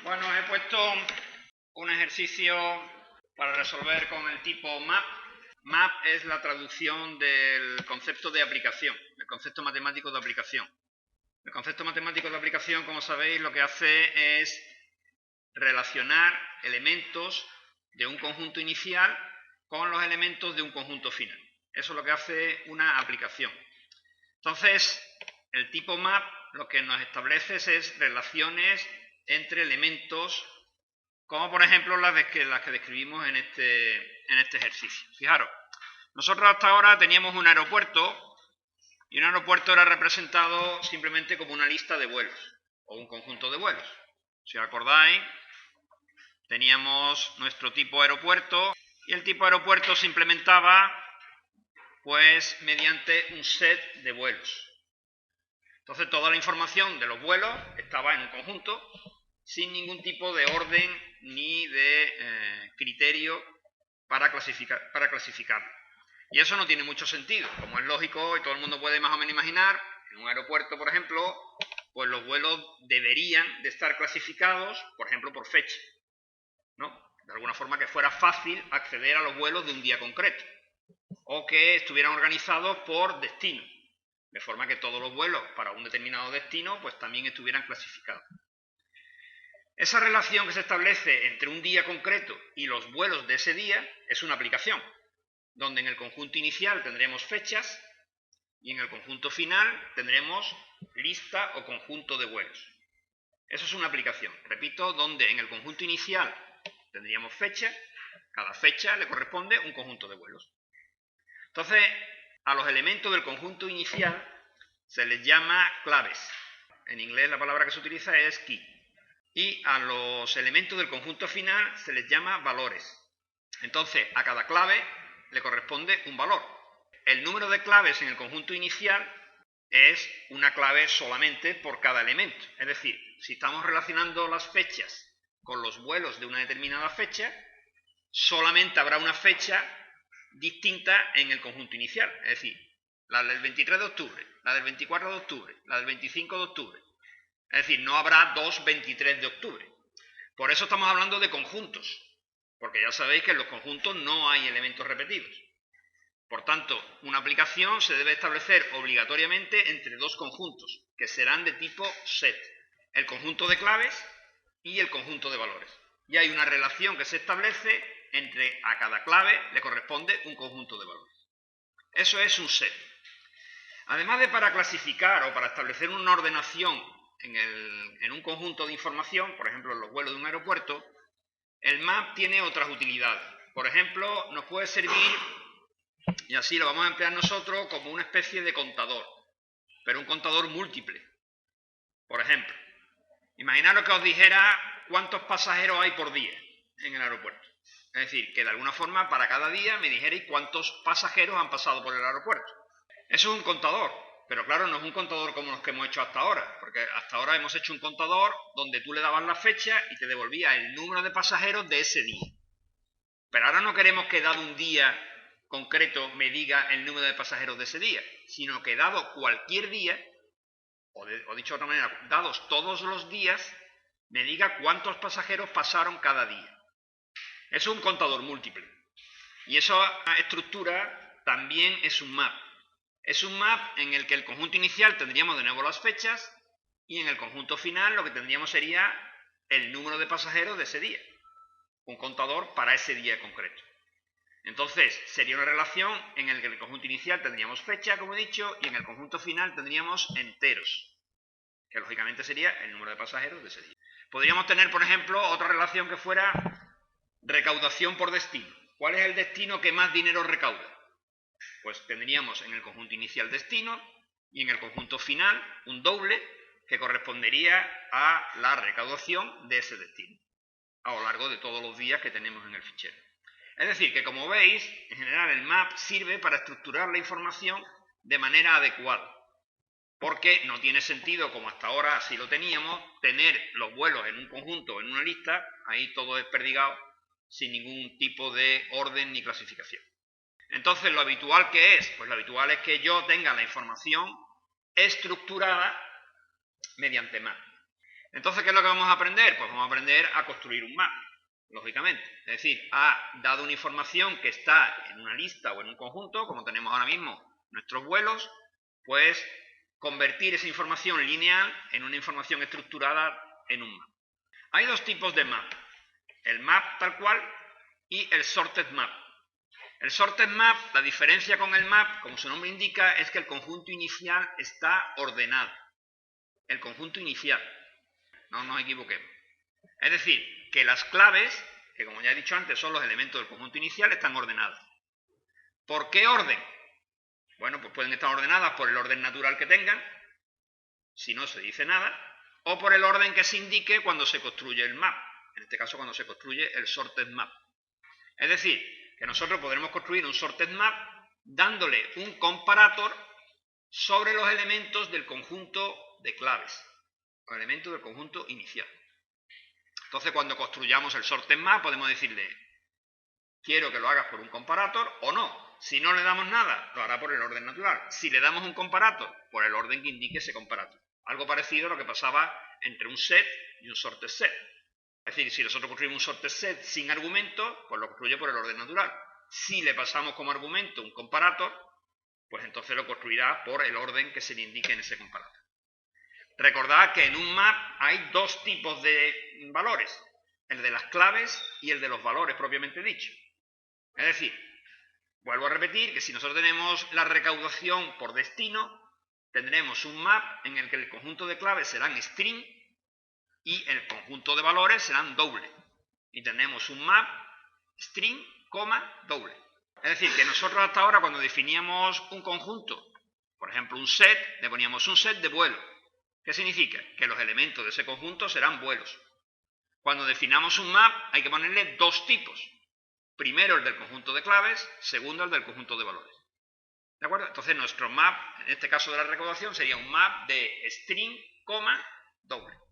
Bueno, he puesto un ejercicio para resolver con el tipo map. Map es la traducción del concepto de aplicación, el concepto matemático de aplicación. El concepto matemático de aplicación, como sabéis, lo que hace es relacionar elementos de un conjunto inicial con los elementos de un conjunto final. Eso es lo que hace una aplicación. Entonces, el tipo map lo que nos establece es relaciones entre elementos, como por ejemplo las que describimos en este ejercicio. Fijaros, nosotros hasta ahora teníamos un aeropuerto y un aeropuerto era representado simplemente como una lista de vuelos o un conjunto de vuelos. Si os acordáis, teníamos nuestro tipo aeropuerto y el tipo aeropuerto se implementaba pues mediante un set de vuelos. Entonces toda la información de los vuelos estaba en un conjunto sin ningún tipo de orden ni de criterio para clasificarlo. Y eso no tiene mucho sentido, como es lógico y todo el mundo puede más o menos imaginar. En un aeropuerto, por ejemplo, pues los vuelos deberían de estar clasificados, por ejemplo, por fecha, ¿no? De alguna forma que fuera fácil acceder a los vuelos de un día concreto, o que estuvieran organizados por destino, de forma que todos los vuelos para un determinado destino pues también estuvieran clasificados. Esa relación que se establece entre un día concreto y los vuelos de ese día es una aplicación, donde en el conjunto inicial tendremos fechas y en el conjunto final tendremos lista o conjunto de vuelos. Eso es una aplicación, repito, donde en el conjunto inicial tendríamos fecha, cada fecha le corresponde un conjunto de vuelos. Entonces, a los elementos del conjunto inicial se les llama claves. En inglés la palabra que se utiliza es key. Y a los elementos del conjunto final se les llama valores. Entonces, a cada clave le corresponde un valor. El número de claves en el conjunto inicial es una clave solamente por cada elemento. Es decir, si estamos relacionando las fechas con los vuelos de una determinada fecha, solamente habrá una fecha distinta en el conjunto inicial. Es decir, la del 23 de octubre, la del 24 de octubre, la del 25 de octubre. Es decir, no habrá dos 23 de octubre. Por eso estamos hablando de conjuntos, porque ya sabéis que en los conjuntos no hay elementos repetidos. Por tanto, una aplicación se debe establecer obligatoriamente entre dos conjuntos, que serán de tipo set, el conjunto de claves y el conjunto de valores. Y hay una relación que se establece entre a cada clave le corresponde un conjunto de valores. Eso es un set. Además de para clasificar o para establecer una ordenación en un conjunto de información, por ejemplo en los vuelos de un aeropuerto, el map tiene otras utilidades. Por ejemplo, nos puede servir, y así lo vamos a emplear nosotros, como una especie de contador, pero un contador múltiple. Por ejemplo, imaginaros que os dijera cuántos pasajeros hay por día en el aeropuerto. Es decir, que de alguna forma para cada día me dijerais cuántos pasajeros han pasado por el aeropuerto. Eso es un contador, pero claro, no es un contador como los que hemos hecho hasta ahora, porque hasta ahora hemos hecho un contador donde tú le dabas la fecha y te devolvía el número de pasajeros de ese día. Pero ahora no queremos que dado un día concreto me diga el número de pasajeros de ese día, sino que dado cualquier día, o dicho de otra manera, dados todos los días, me diga cuántos pasajeros pasaron cada día. Eso es un contador múltiple. Y esa estructura también es un map. Es un map en el que el conjunto inicial tendríamos de nuevo las fechas y en el conjunto final lo que tendríamos sería el número de pasajeros de ese día. Un contador para ese día concreto. Entonces, sería una relación en la que en el conjunto inicial tendríamos fecha, como he dicho, y en el conjunto final tendríamos enteros, que lógicamente sería el número de pasajeros de ese día. Podríamos tener, por ejemplo, otra relación que fuera recaudación por destino. ¿Cuál es el destino que más dinero recauda? Pues tendríamos en el conjunto inicial destino y en el conjunto final un doble que correspondería a la recaudación de ese destino a lo largo de todos los días que tenemos en el fichero. Es decir, que como veis, en general el map sirve para estructurar la información de manera adecuada, porque no tiene sentido, como hasta ahora así lo teníamos, tener los vuelos en un conjunto o en una lista, ahí todo desperdigado, sin ningún tipo de orden ni clasificación. Entonces, ¿lo habitual qué es? Pues lo habitual es que yo tenga la información estructurada mediante map. Entonces, ¿qué es lo que vamos a aprender? Pues vamos a aprender a construir un map, lógicamente. Es decir, ha dado una información que está en una lista o en un conjunto, como tenemos ahora mismo nuestros vuelos, pues convertir esa información lineal en una información estructurada en un map. Hay dos tipos de map, el map tal cual y el sorted map. El sorted map, la diferencia con el map, como su nombre indica, es que el conjunto inicial está ordenado. El conjunto inicial, no nos equivoquemos. Es decir, que las claves, que como ya he dicho antes son los elementos del conjunto inicial, están ordenadas. ¿Por qué orden? Bueno, pues pueden estar ordenadas por el orden natural que tengan, si no se dice nada, o por el orden que se indique cuando se construye el map, en este caso cuando se construye el sorted map. Es decir, que nosotros podremos construir un sorted map dándole un comparator sobre los elementos del conjunto de claves, los elementos del conjunto inicial. Entonces, cuando construyamos el sorted map, podemos decirle, quiero que lo hagas por un comparator o no. Si no le damos nada, lo hará por el orden natural. Si le damos un comparator, por el orden que indique ese comparator. Algo parecido a lo que pasaba entre un set y un sorted set. Es decir, si nosotros construimos un sorted set sin argumento, pues lo construye por el orden natural. Si le pasamos como argumento un comparator, pues entonces lo construirá por el orden que se le indique en ese comparator. Recordad que en un map hay dos tipos de valores, el de las claves y el de los valores propiamente dicho. Es decir, vuelvo a repetir que si nosotros tenemos la recaudación por destino, tendremos un map en el que el conjunto de claves serán string y el conjunto de valores serán doble. Y tenemos un map string, doble. Es decir, que nosotros hasta ahora cuando definíamos un conjunto, por ejemplo un set, le poníamos un set de vuelos. ¿Qué significa? Que los elementos de ese conjunto serán vuelos. Cuando definamos un map hay que ponerle dos tipos. Primero el del conjunto de claves, segundo el del conjunto de valores. ¿De acuerdo? Entonces nuestro map, en este caso de la recaudación, sería un map de string, doble.